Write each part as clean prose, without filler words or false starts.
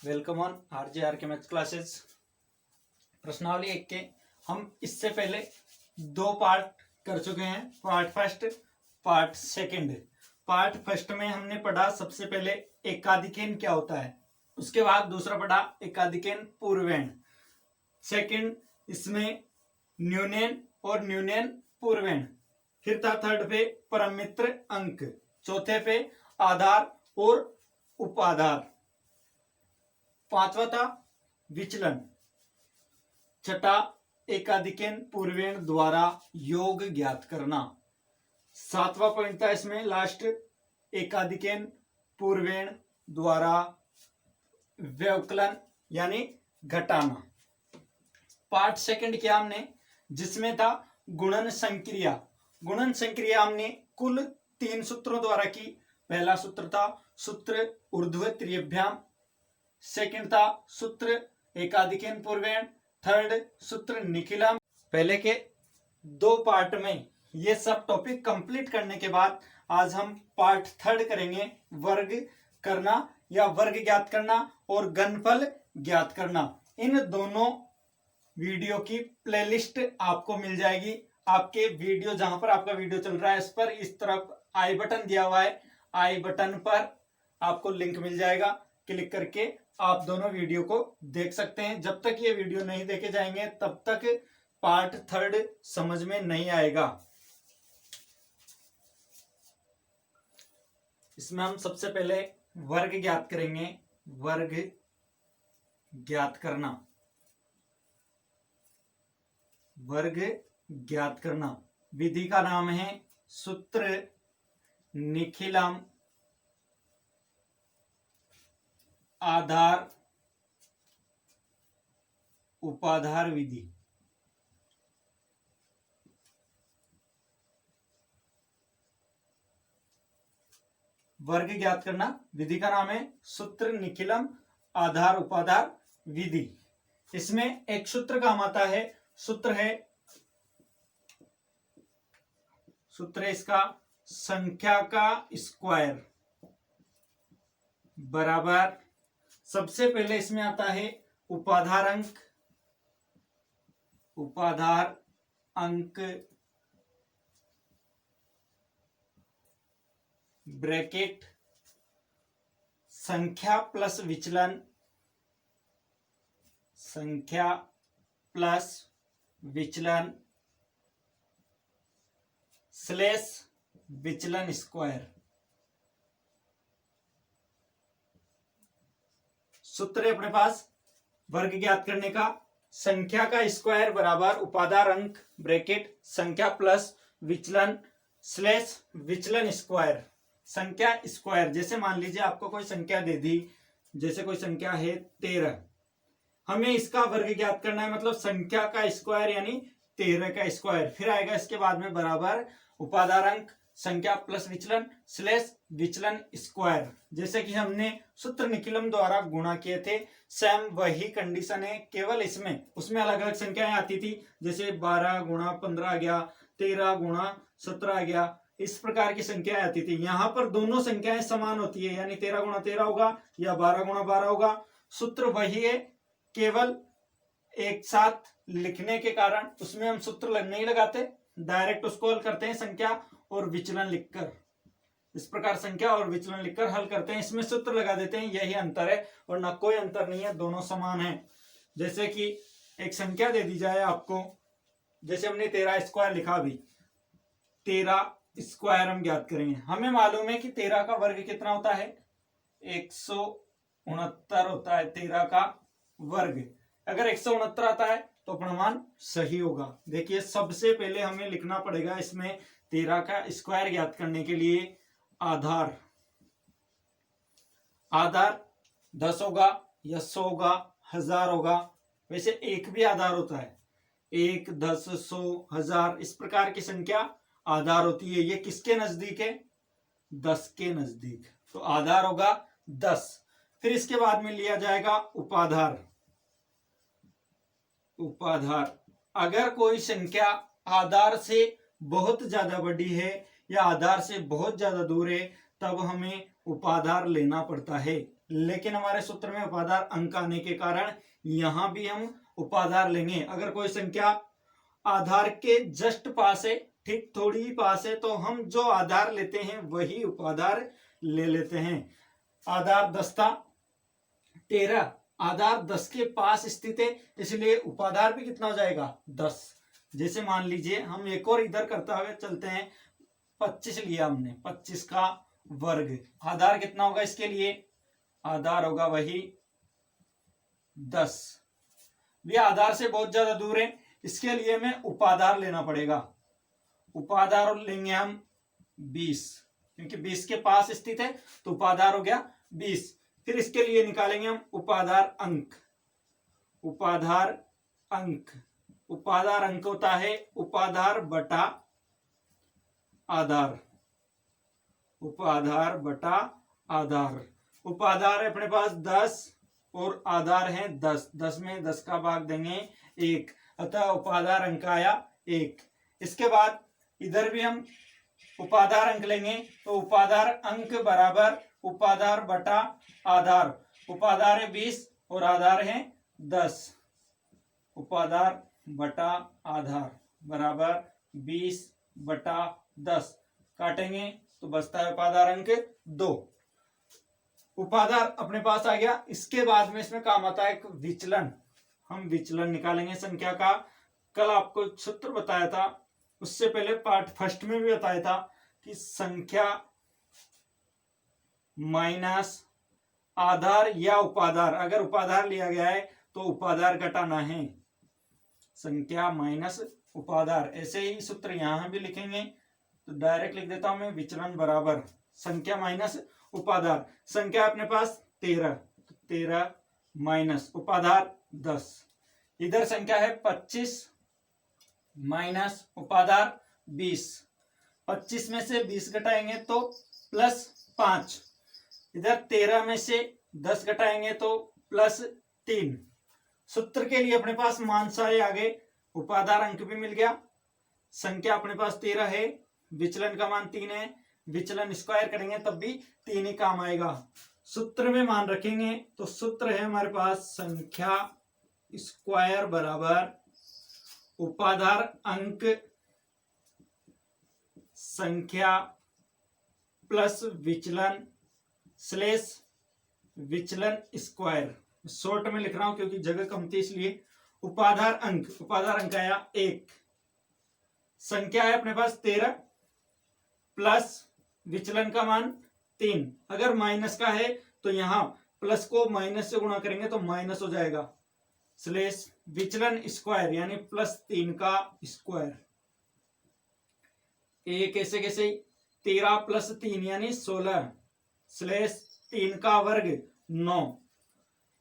Welcome on are के maths classes. प्रश्नावली 1 के हम इससे पहले 2 पार्ट कर चुके हैं, part first, part second. Part first में हमने पढ़ा सबसे पहले एकाधिकेन क्या होता है, उसके बाद दूसरा पढ़ा एकाधिकेन पूर्वेण, सेकंड इसमें न्यूनेन और न्यूनेन पूर्वेण, फिर था थर्ड पे परमित्र अंक, चौथे पे आधार और उपाधार, पांचवा था विचलन, छठा एकाधिकेन पूर्वेण द्वारा योग ज्ञात करना, सातवां पॉइंट था इसमें लास्ट एकाधिकेन पूर्वेण द्वारा व्यवकलन यानी घटाना। पार्ट सेकंड किया हमने जिसमें था गुणन संक्रिया। गुणन संक्रिया हमने कुल 3 सूत्रों द्वारा की। पहला सूत्र था सूत्र ऊर्ध्व त्रिभ्याम, सेकंड था सूत्र एकाधिकेन पूर्वेण, थर्ड सूत्र निखिलम। पहले के 2 पार्ट में ये सब टॉपिक कंप्लीट करने के बाद आज हम पार्ट थर्ड करेंगे, वर्ग करना या वर्ग ज्ञात करना और घनफल ज्ञात करना। इन दोनों वीडियो की प्लेलिस्ट आपको मिल जाएगी। आपके वीडियो जहां पर आपका वीडियो चल रहा है इस पर इस तरफ आई बटन दिया हुआ है, आई बटन पर आपको लिंक मिल जाएगा, क्लिक करके आप दोनों वीडियो को देख सकते हैं। जब तक ये वीडियो नहीं देखे जाएंगे तब तक पार्ट थर्ड समझ में नहीं आएगा। इसमें हम सबसे पहले वर्ग ज्ञात करेंगे, वर्ग ज्ञात करना, वर्ग ज्ञात करना। विधि का नाम है सूत्र निखिलम आधार उपाधार विधि। वर्ग ज्ञात करना, विधि का नाम है सूत्र निखिलम आधार उपाधार विधि। इसमें एक सूत्र काम आता है, सूत्र है इसका संख्या का स्क्वायर बराबर, सबसे पहले इसमें आता है उपाधार अंक, उपाधार अंक ब्रैकेट संख्या प्लस विचलन, संख्या प्लस विचलन स्लेश विचलन स्क्वायर। सूत्र है अपने पास वर्ग ज्ञात करने का, संख्या का स्क्वायर बराबर उपाधार अंक ब्रैकेट संख्या प्लस विचलन स्लेश विचलन स्क्वायर। संख्या स्क्वायर, जैसे मान लीजिए आपको कोई संख्या दे दी, जैसे कोई संख्या है 13, हमें इसका वर्ग ज्ञात करना है, मतलब संख्या का स्क्वायर यानी 13 का स्क्वायर, फिर आएगा इसके बाद में बराबर उपाधार अंक संख्या प्लस विचलन स्लेश विचलन स्क्वायर। जैसे कि हमने सूत्र निखिलम द्वारा गुणा किए थे, सेम वही कंडीशन है, केवल इसमें उसमें अलग अलग संख्याएं आती थी, जैसे 12 गुणा 15 आ गया, 13 गुणा 17 आ गया, इस प्रकार की संख्याएं आती थी। यहाँ पर दोनों संख्याएं समान होती है, यानी 13 गुणा 13 होगा या 12 गुणा 12 होगा। सूत्र वही है, केवल एक साथ लिखने के कारण उसमें हम सूत्र नहीं लगाते, डायरेक्ट उसको हल करते हैं संख्या और विचलन लिखकर, इस प्रकार संख्या और विचलन लिखकर हल करते हैं, इसमें सूत्र लगा देते हैं, यही अंतर है और ना कोई अंतर नहीं है, दोनों समान है। जैसे कि एक संख्या दे दी जाए आपको, जैसे हमने 13 स्क्वायर लिखा, भी 13 स्क्वायर हम ज्ञात करेंगे। हमें मालूम है कि 13 का वर्ग कितना होता है, 169 होता है 13 का वर्ग। अगर 169 आता है तो प्रमाण सही होगा। देखिए सबसे पहले हमें लिखना पड़ेगा इसमें 13 का स्क्वायर ज्ञात करने के लिए आधार, आधार 10 होगा या 100 होगा, 1000 होगा, वैसे एक भी आधार होता है, 1 10 100 1000 इस प्रकार की संख्या आधार होती है। ये किसके नजदीक है, 10 के नजदीक, तो आधार होगा 10। फिर इसके बाद में लिया जाएगा उपाधार, उपाधार अगर कोई संख्या आधार से बहुत ज्यादा बड़ी है या आधार से बहुत ज्यादा दूर है तब हमें उपाधार लेना पड़ता है। लेकिन हमारे सूत्र में उपाधार अंक आने के कारण यहां भी हम उपाधार लेंगे। अगर कोई संख्या आधार के जस्ट पास है, ठीक थोड़ी ही पास है, तो हम जो आधार लेते हैं वही उपाधार ले लेते हैं। आधार 10 था, 13 आधार 10 के पास स्थित है, इसलिए उपाधार भी कितना हो जाएगा 10। जैसे मान लीजिए हम एक और इधर करते हुए चलते हैं, 25 लिया हमने, 25 का वर्ग, आधार कितना होगा इसके लिए, आधार होगा वही 10। ये आधार से बहुत ज्यादा दूर है, इसके लिए हमें उपाधार लेना पड़ेगा। उपाधार लेंगे हम 20, क्योंकि 20 के पास स्थित है तो उपाधार हो गया 20। फिर इसके लिए निकालेंगे हम उपाधार अंक। उपाधार अंक, उपाधार अंक होता है उपाधार बटा आधार, उपाधार बटा आधार। उपाधार है अपने पास 10 और आधार है 10, 10 में 10 का भाग देंगे 1, अतः उपाधार अंक आया 1। इसके बाद इधर भी हम उपाधार अंक लेंगे, तो उपाधार अंक बराबर उपाधार बटा आधार। उपाधार है 20 और आधार है 10, उपाधार बटा आधार बराबर 20 बटा 10, काटेंगे तो बचता है उपाधार अंक 2। उपाधार अपने पास आ गया। इसके बाद में इसमें काम आता है एक विचलन, हम विचलन निकालेंगे संख्या का। कल आपको सूत्र बताया था, उससे पहले पार्ट फर्स्ट में भी बताया था कि संख्या माइनस आधार या उपाधार, अगर उपाधार लिया गया है तो उपाधार घटाना है, संख्या माइनस उपाधार। ऐसे ही सूत्र यहां भी लिखेंगे, तो डायरेक्ट लिख देता हूं मैं, विचलन बराबर संख्या माइनस उपाधार। संख्या अपने पास 13, 13 माइनस उपाधार 10। इधर संख्या है 25 माइनस उपाधार 20, 25 में से 20 घटाएंगे तो प्लस 5, इधर 13 में से 10 घटाएंगे तो प्लस 3। सूत्र के लिए अपने पास मान सारे आ गए, उपाधार अंक भी मिल गया, संख्या अपने पास 13 है, विचलन का मान 3 है, विचलन स्क्वायर करेंगे तब भी 3 ही काम आएगा। सूत्र में मान रखेंगे तो सूत्र है हमारे पास संख्या स्क्वायर बराबर उपाधार अंक संख्या प्लस विचलन स्लेश विचलन स्क्वायर। शॉर्ट में लिख रहा हूं क्योंकि जगह कम थी इसलिए। उपाधार अंक आया 1, संख्या है अपने पास 13 प्लस विचलन का मान 3। अगर माइनस का है तो यहां प्लस को माइनस से गुणा करेंगे तो माइनस हो जाएगा, स्लेश विचलन स्क्वायर यानी प्लस 3 का स्क्वायर। कैसे 13 प्लस 3 यानी 16, स्लेश 3 का वर्ग 9,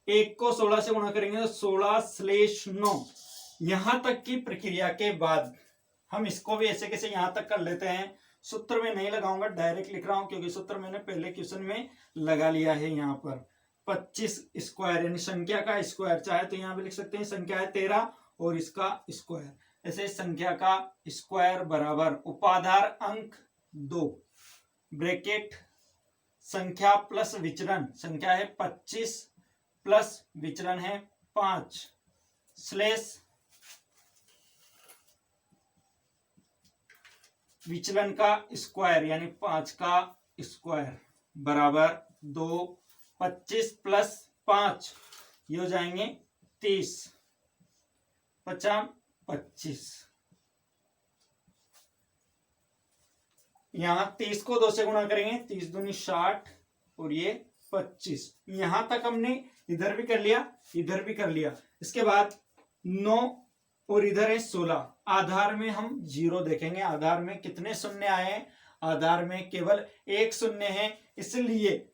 1 को 16 से गुणा करेंगे तो 16 स्लेश 9। यहां तक की प्रक्रिया के बाद हम इसको भी ऐसे यहां तक कर लेते हैं। सूत्र में नहीं लगाऊंगा, डायरेक्ट लिख रहा हूं क्योंकि सूत्र मैंने पहले क्वेश्चन में लगा लिया है। यहाँ पर 25 स्क्वायर यानी संख्या का स्क्वायर, चाहे तो यहां भी लिख सकते हैं संख्या है 13 और इसका स्क्वायर, ऐसे संख्या का स्क्वायर बराबर उपाधार अंक 2 ब्रैकेट संख्या प्लस विचलन, संख्या है 25 प्लस विचलन है 5 स्लेश विचलन का स्क्वायर यानी 5 का स्क्वायर बराबर 2, 25 प्लस 5 ये हो जाएंगे 30, 25। यहां 30 को 2 से गुणा करेंगे, 30 दूनी 60 और ये 25। यहां तक हमने इधर भी कर लिया, इधर भी कर लिया। इसके बाद 9 और इधर है 16। आधार में हम 0 देखेंगे, आधार में कितने शून्य आए हैं, आधार में केवल 1 शून्य है, इसलिए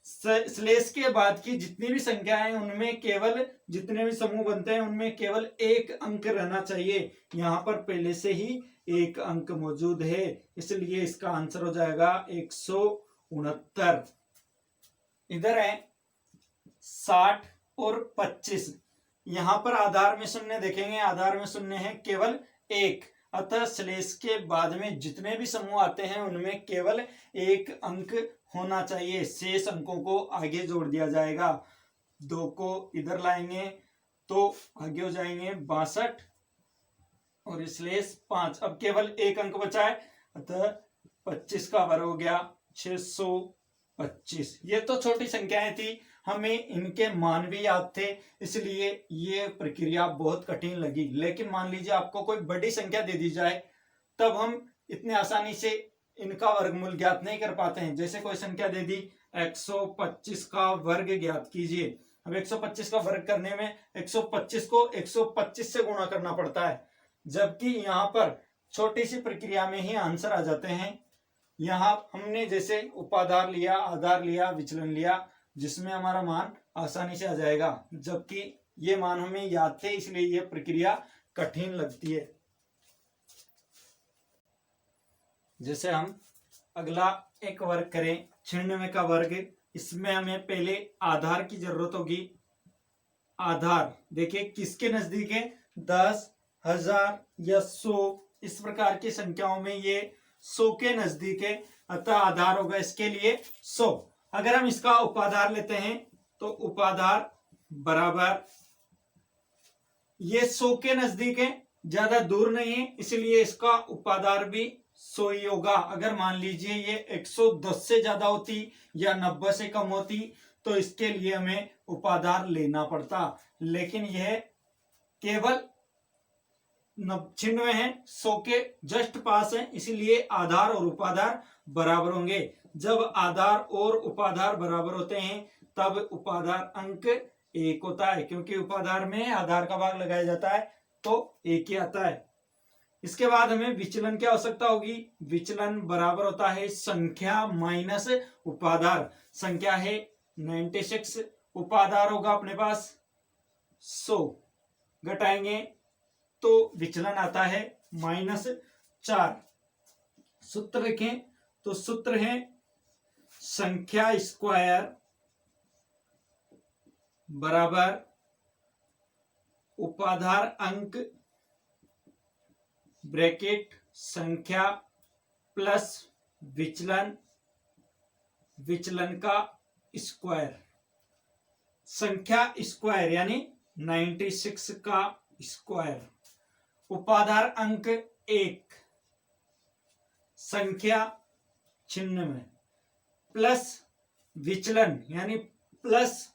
स्लेश के बाद की जितनी भी संख्या है उनमें केवल जितने भी समूह बनते हैं उनमें केवल 1 अंक रहना चाहिए। यहां पर पहले से ही 1 अंक मौजूद है, इसलिए इसका आंसर हो जाएगा 169। इधर है 60 और 25। यहां पर आधार में शून्य देखेंगे, आधार में शून्य है केवल 1, अतः श्लेष के बाद में जितने भी समूह आते हैं उनमें केवल एक अंक होना चाहिए। शेष अंकों को आगे जोड़ दिया जाएगा। 2 को इधर लाएंगे तो आगे हो जाएंगे 62 और श्लेष 5। अब केवल एक अंक बचा है, अतः 25 का वर्ग हो गया 625। ये तो छोटी संख्याएं थी, हमें इनके मान भी याद थे, इसलिए ये प्रक्रिया बहुत कठिन लगी। लेकिन मान लीजिए आपको कोई बड़ी संख्या दे दी जाए, तब हम इतने आसानी से इनका वर्गमूल ज्ञात नहीं कर पाते हैं। जैसे कोई संख्या दे दी 125 का वर्ग ज्ञात कीजिए। अब 125 का वर्ग करने में 125 को 125 से गुणा करना पड़ता है, जबकि यहाँ पर छोटी सी प्रक्रिया में ही आंसर आ जाते हैं। यहाँ हमने जैसे उपाधार लिया, आधार लिया, विचलन लिया, जिसमें हमारा मान आसानी से आ जाएगा, जबकि ये मान हमें याद थे, इसलिए ये प्रक्रिया कठिन लगती है। जैसे हम अगला एक वर्ग करें 96 का वर्ग। इसमें हमें पहले आधार की जरूरत होगी। आधार देखिए किसके नजदीक है, 10, 1000 या 100, इस प्रकार की संख्याओं में ये 100 के नजदीक है, अतः आधार होगा इसके लिए 100। अगर हम इसका उपाधार लेते हैं तो उपाधार बराबर, ये 100 के नजदीक है, ज्यादा दूर नहीं है, इसलिए इसका उपाधार भी 100 ही होगा। अगर मान लीजिए ये 110 से ज्यादा होती या 90 से कम होती तो इसके लिए हमें उपाधार लेना पड़ता, लेकिन यह केवल 96 है, 100 के जस्ट पास है, इसलिए आधार और उपाधार बराबर होंगे। जब आधार और उपाधार बराबर होते हैं तब उपाधार अंक 1 होता है, क्योंकि उपाधार में आधार का भाग लगाया जाता है तो 1 ही आता है। इसके बाद हमें विचलन की आवश्यकता होगी। विचलन बराबर होता है संख्या माइनस उपाधार। संख्या है 96, उपाधार होगा अपने पास 100, घटाएंगे तो विचलन आता है -4। सूत्र लिखें तो सूत्र है संख्या स्क्वायर बराबर उपाधार अंक ब्रैकेट संख्या प्लस विचलन, विचलन का स्क्वायर। संख्या स्क्वायर यानी 96 का स्क्वायर, उपाधार अंक 1, संख्या 96 प्लस विचलन यानी प्लस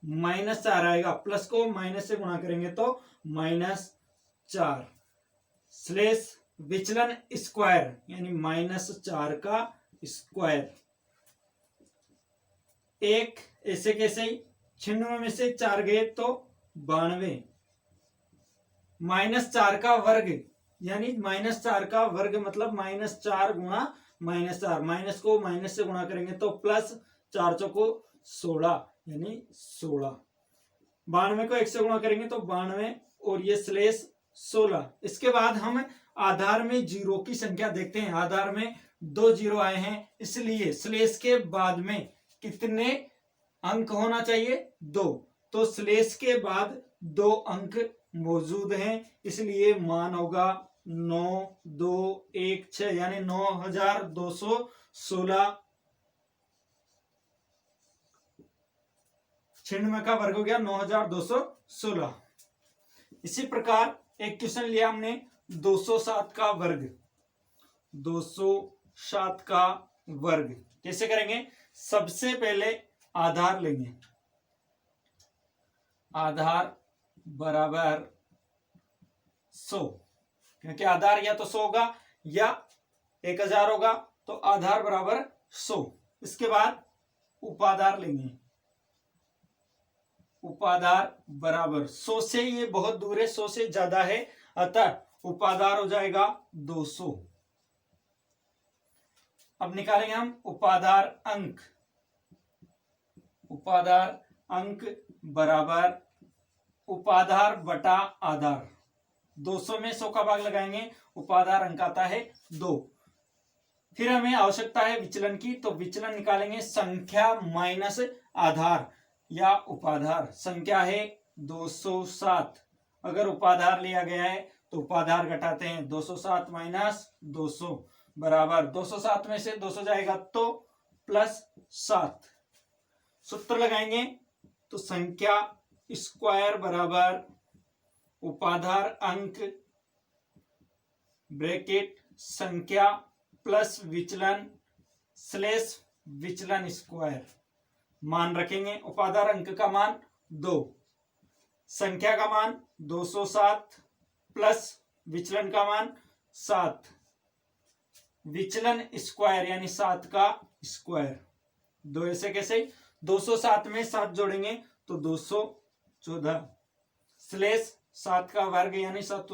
-4 आएगा, प्लस को माइनस से गुणा करेंगे तो -4 स्लेश विचलन स्क्वायर यानी -4 का स्क्वायर। एक ऐसे कैसे ही 96 में से 4 गए तो 92, -4 का वर्ग यानी -4 का वर्ग मतलब -4 गुणा -4, माइनस को माइनस से गुणा करेंगे तो प्लस 4 चौको 16 यानी 16। 92 को 1 से गुणा करेंगे तो 92 और ये स्लेश 16। इसके बाद हम आधार में जीरो की संख्या देखते हैं। आधार में 2 जीरो आए हैं, इसलिए स्लेश के बाद में कितने अंक होना चाहिए, 2। तो स्लेश के बाद 2 अंक मौजूद हैं, इसलिए मान होगा 9216 यानी 9216। 96 का वर्ग हो गया 9216। इसी प्रकार एक क्वेश्चन लिया हमने 207 का वर्ग। 207 का वर्ग कैसे करेंगे, सबसे पहले आधार लेंगे। आधार बराबर 100, क्योंकि आधार या तो 100 होगा या 1000 होगा, तो आधार बराबर 100। इसके बाद उपाधार लेंगे। उपाधार बराबर 100 से ये बहुत दूर है, 100 से ज्यादा है, अतः उपाधार हो जाएगा 200। अब निकालेंगे हम उपाधार अंक। उपाधार अंक बराबर उपाधार बटा आधार। 200 में 100 का भाग लगाएंगे, उपाधार अंक आता है 2। फिर हमें आवश्यकता है विचलन की, तो विचलन निकालेंगे संख्या माइनस आधार या उपाधार। संख्या है 207, अगर उपाधार लिया गया है तो उपाधार घटाते हैं 207 माइनस 200 बराबर 207 में से 200 जाएगा तो +7। सूत्र लगाएंगे तो संख्या स्क्वायर बराबर उपाधार अंक ब्रैकेट संख्या प्लस विचलन स्लेश विचलन स्क्वायर। मान रखेंगे उपाधार अंक का मान 2, संख्या का मान 207 प्लस विचलन का मान 7, विचलन स्क्वायर यानी 7 का स्क्वायर। 2 ऐसे कैसे 207 में 7 जोड़ेंगे तो 214 स्लेश 7 का वर्ग यानी 7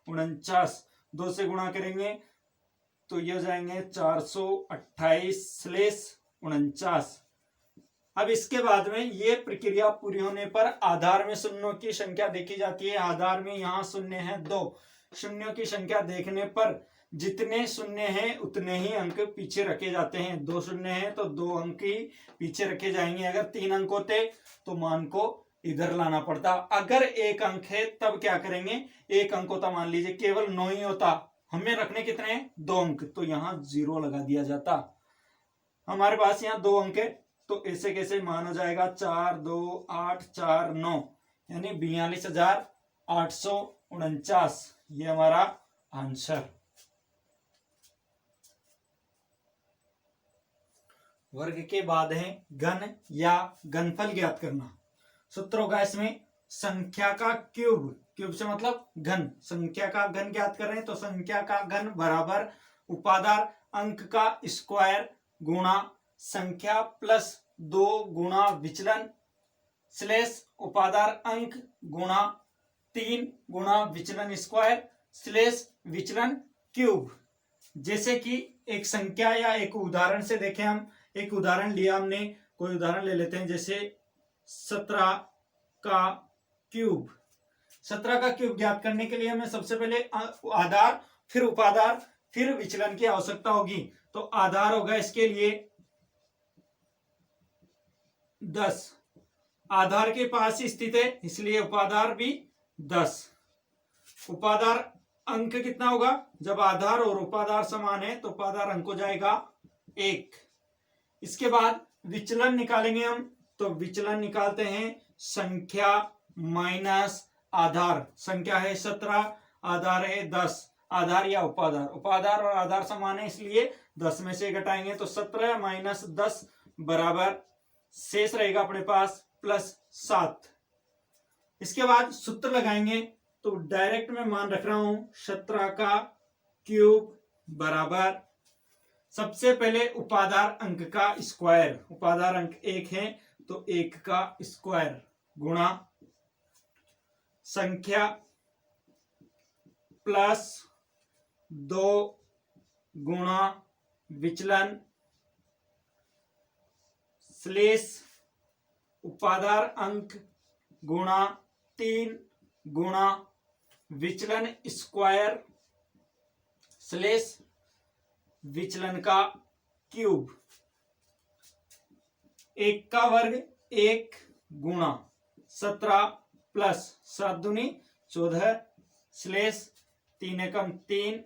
49, 2 से गुणा करेंगे तो ये जाएंगे 428 स्लेश 49। अब इसके बाद में ये प्रक्रिया पूरी होने पर आधार में शून्यों की संख्या देखी जाती है। आधार में यहाँ शून्य है 2, शून्यों की संख्या देखने पर जितने शून्य हैं उतने ही अंक पीछे रखे जाते हैं। 2 शून्य है तो 2 अंक ही पीछे रखे जाएंगे। अगर 3 अंक होते तो मान को इधर लाना पड़ता। अगर 1 अंक है तब क्या करेंगे, 1 अंक होता मान लीजिए केवल 9 ही होता, हमें रखने कितने हैं 2 अंक, तो यहाँ 0 लगा दिया जाता। हमारे पास यहाँ 2 अंक है तो ऐसे कैसे मान हो जाएगा 4 2 8 4 9 यानी 42,849। ये हमारा आंसर। वर्ग के बाद है घन या घनफल ज्ञात करना। सूत्र होगा इसमें संख्या का क्यूब, क्यूब से मतलब घन, संख्या का घन ज्ञात कर रहे हैं तो संख्या का घन बराबर उपाधार अंक का स्क्वायर गुणा संख्या प्लस 2 गुणा विचलन स्लेश उपाधार अंक गुणा 3 गुणा विचलन स्क्वायर स्लेश विचलन क्यूब। जैसे कि एक संख्या या एक उदाहरण से देखें, हम एक उदाहरण लिया, हमने कोई उदाहरण ले लेते हैं जैसे 17 का क्यूब। 17 का क्यूब ज्ञात करने के लिए हमें सबसे पहले आधार फिर उपाधार फिर विचलन की आवश्यकता होगी। तो आधार होगा इसके लिए 10, आधार के पास ही स्थित है इसलिए उपाधार भी 10। उपाधार अंक कितना होगा, जब आधार और उपाधार समान है तो उपाधार अंक हो जाएगा 1। इसके बाद विचलन निकालेंगे हम, तो विचलन निकालते हैं संख्या माइनस आधार। संख्या है 17, आधार है 10, आधार या उपाधार, उपाधार और आधार समान है इसलिए 10 में से घटाएंगे तो 17 माइनस 10 बराबर शेष रहेगा अपने पास +7। इसके बाद सूत्र लगाएंगे तो डायरेक्ट में मान रख रहा हूं 17 का क्यूब बराबर सबसे पहले उपाधार अंक का स्क्वायर, उपाधार अंक 1 है तो 1 का स्क्वायर गुणा संख्या प्लस 2 गुणा विचलन स्लेश उपाधार अंक गुणा 3 गुणा विचलन स्क्वायर स्लेश विचलन का क्यूब। 1 का वर्ग 1 गुणा 17 प्लस 7 दूनी 14 स्लेश 3 एकम 3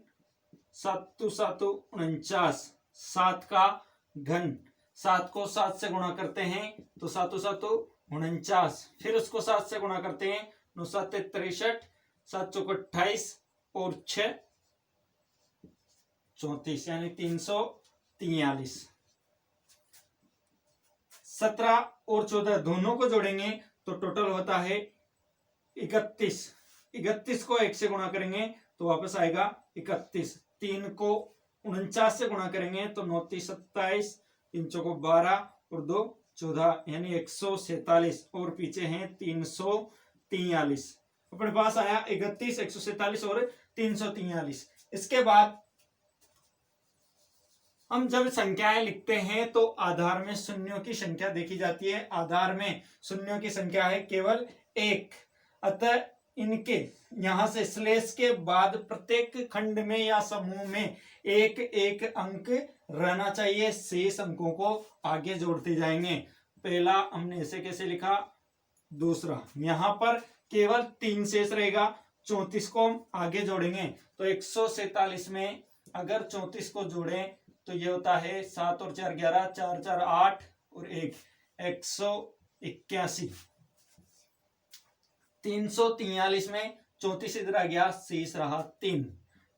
7 7 49, 7 का घन, 7 को 7 से गुणा करते हैं तो 7 7 49, फिर उसको 7 से गुणा करते हैं 9 7 63, 7 चौक 28 और 6 34 यानी 343। 17 और 14 दोनों को जोड़ेंगे तो टोटल होता है 31। 31 को 1 से गुणा करेंगे तो वापस आएगा 31। 3 को 49 से गुणा करेंगे तो 9 3 27, 3 चौको 12 और 2 14 यानी 147 और पीछे हैं 343। अपने पास आया 31, 147 और 343। इसके बाद हम जब संख्याएं लिखते हैं तो आधार में शून्यों की संख्या देखी जाती है। आधार में शून्यों की संख्या है केवल 1, अतः इनके यहां से स्लेश के बाद प्रत्येक खंड में या समूह में 1 1 अंक रहना चाहिए। शेष अंकों को आगे जोड़ते जाएंगे। पहला हमने ऐसे कैसे लिखा, दूसरा यहां पर केवल 3 शेष रहेगा 34 को हम आगे जोड़ेंगे तो 147 में अगर 34 को जोड़ें तो ये होता है 7 और 4 11, 4 4 8 और 181। 343 में 34 इधर आ गया, शेष रहा 3।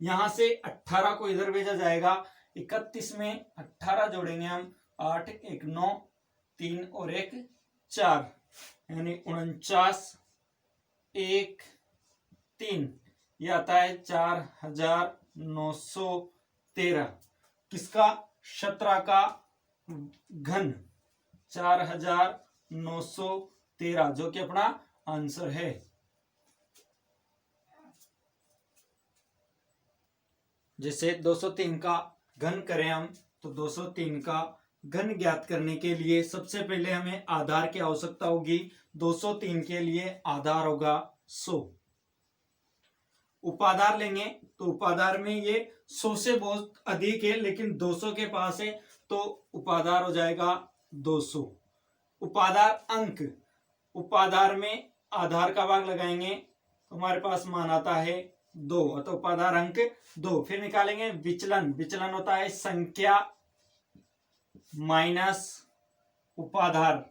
यहां से 18 को इधर भेजा जाएगा। 31 में 18 जोड़ेंगे हम, 8 1 9, 3 और 1 4, यानी 49 1 3, ये आता है 4913। किसका? 17 का घन 4913, जो कि अपना आंसर है। जैसे 203 का घन करें हम, तो 203 का घन ज्ञात करने के लिए सबसे पहले हमें आधार की आवश्यकता होगी। 203 के लिए आधार होगा 100। उपाधार लेंगे तो उपाधार में ये 100 से बहुत अधिक है, लेकिन 200 के पास है तो उपाधार हो जाएगा 200। उपाधार अंक, उपाधार में आधार का भाग लगाएंगे तो हमारे पास मान आता है 2, तो उपाधार अंक 2। फिर निकालेंगे विचलन, विचलन होता है संख्या माइनस उपाधार,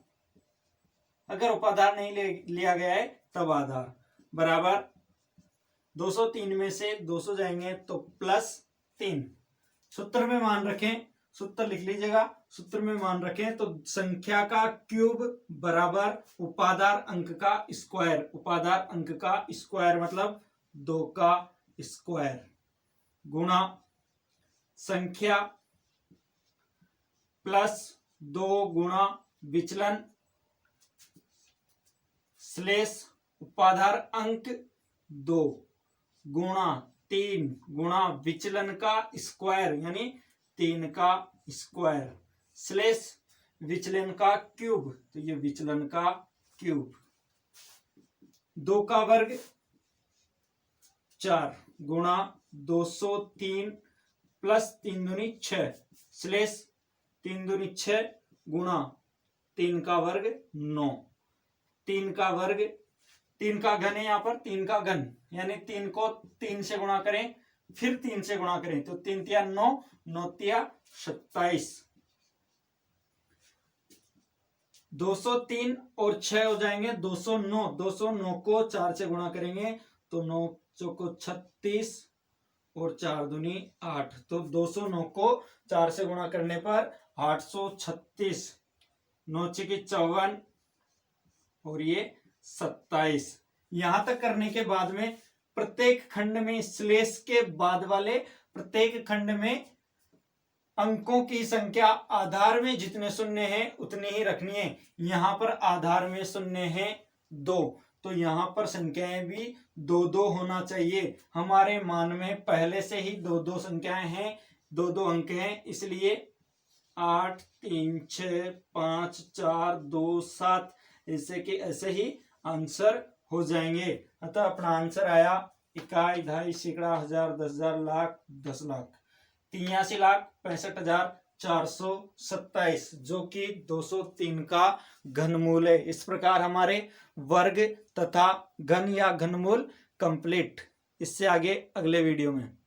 अगर उपाधार नहीं लिया गया है तब आधार, बराबर 203 में से 200 जाएंगे तो +3। सूत्र में मान रखें, सूत्र लिख लीजिएगा, सूत्र में मान रखें तो संख्या का क्यूब बराबर उपाधार अंक का स्क्वायर, उपाधार अंक का स्क्वायर मतलब 2 का स्क्वायर, गुणा संख्या +2 गुणा विचलन स्लेश उपाधार अंक 2 गुणा 3 गुणा विचलन का स्क्वायर यानी 3 का स्क्वायर स्लेश विचलन का क्यूब, तो ये विचलन का क्यूब, 2 का वर्ग 4 गुणा 203 प्लस 3 दूनी 6 स्लेश 3 दूनी 6 गुणा 3 का वर्ग 9, 3 का वर्ग, 3 का घन है यहाँ पर, 3 का घन यानी 3 को 3 से गुणा करें फिर 3 से गुणा करें तो 3 तिया 9, 9 तिया 27, 203 और 6 हो जाएंगे 209, 209 को 4 से गुणा करेंगे तो 9 चौको 36 और 4 दूनी 8, तो 209 को 4 से गुणा करने पर 836, 9 छकी 54 और ये 27। यहां तक करने के बाद में प्रत्येक खंड में स्लेश के बाद वाले प्रत्येक खंड में अंकों की संख्या आधार में जितने शून्य हैं उतनी ही रखनी है। यहां पर आधार में शून्य है 2, तो यहां पर संख्याएं भी 2-2 होना चाहिए। हमारे मान में पहले से ही 2-2 संख्याएं हैं, 2-2 अंक हैं, इसलिए 8 3 6 5 4 2 7 ऐसे के ऐसे ही आंसर हो जाएंगे। अतः अपना आंसर आया इकाई, दहाई, सैकड़ा, हजार, 10,000, लाख, 10 लाख, 83,65,427, जो कि 203 का घनमूल है। इस प्रकार हमारे वर्ग तथा घन या घनमूल कंप्लीट। इससे आगे अगले वीडियो में।